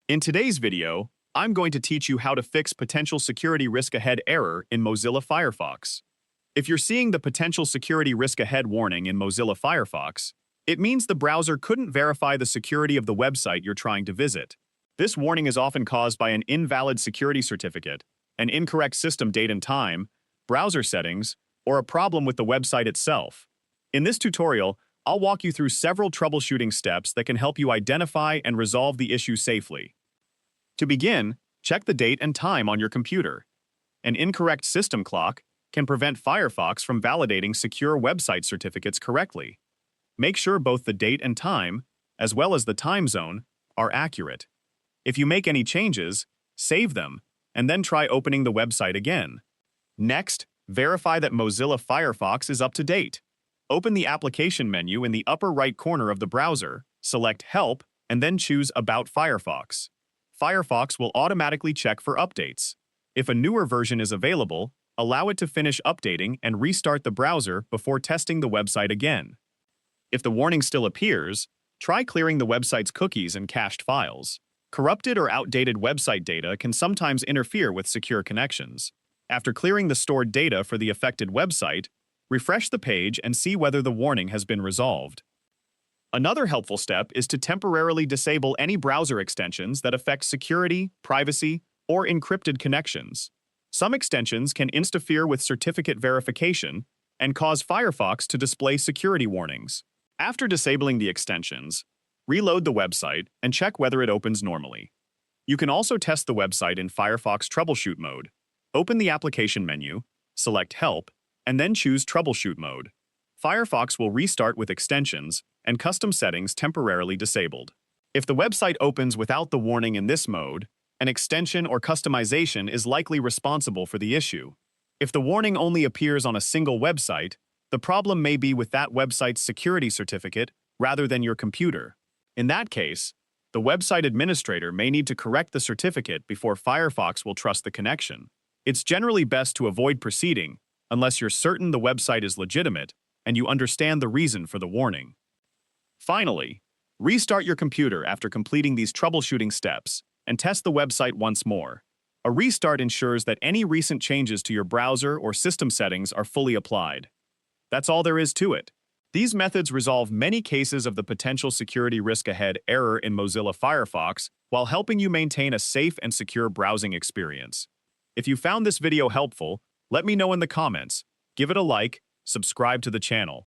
In today's video, I'm going to teach you how to fix potential security risk ahead error in Mozilla Firefox. If you're seeing the potential security risk ahead warning in Mozilla Firefox, it means the browser couldn't verify the security of the website you're trying to visit. This warning is often caused by an invalid security certificate, an incorrect system date and time, browser settings, or a problem with the website itself. In this tutorial, I'll walk you through several troubleshooting steps that can help you identify and resolve the issue safely. To begin, check the date and time on your computer. An incorrect system clock can prevent Firefox from validating secure website certificates correctly. Make sure both the date and time, as well as the time zone, are accurate. If you make any changes, save them, and then try opening the website again. Next, verify that Mozilla Firefox is up to date. Open the application menu in the upper right corner of the browser, select Help, and then choose About Firefox. Firefox will automatically check for updates. If a newer version is available, allow it to finish updating and restart the browser before testing the website again. If the warning still appears, try clearing the website's cookies and cached files. Corrupted or outdated website data can sometimes interfere with secure connections. After clearing the stored data for the affected website, refresh the page and see whether the warning has been resolved. Another helpful step is to temporarily disable any browser extensions that affect security, privacy, or encrypted connections. Some extensions can interfere with certificate verification and cause Firefox to display security warnings. After disabling the extensions, reload the website and check whether it opens normally. You can also test the website in Firefox Troubleshoot mode. Open the application menu, select Help, and then choose Troubleshoot mode. Firefox will restart with extensions and custom settings temporarily disabled. If the website opens without the warning in this mode, an extension or customization is likely responsible for the issue. If the warning only appears on a single website, the problem may be with that website's security certificate rather than your computer. In that case, the website administrator may need to correct the certificate before Firefox will trust the connection. It's generally best to avoid proceeding unless you're certain the website is legitimate and you understand the reason for the warning. Finally, restart your computer after completing these troubleshooting steps and test the website once more. A restart ensures that any recent changes to your browser or system settings are fully applied. That's all there is to it. These methods resolve many cases of the potential security risk ahead error in Mozilla Firefox while helping you maintain a safe and secure browsing experience. If you found this video helpful, let me know in the comments. Give it a like, subscribe to the channel.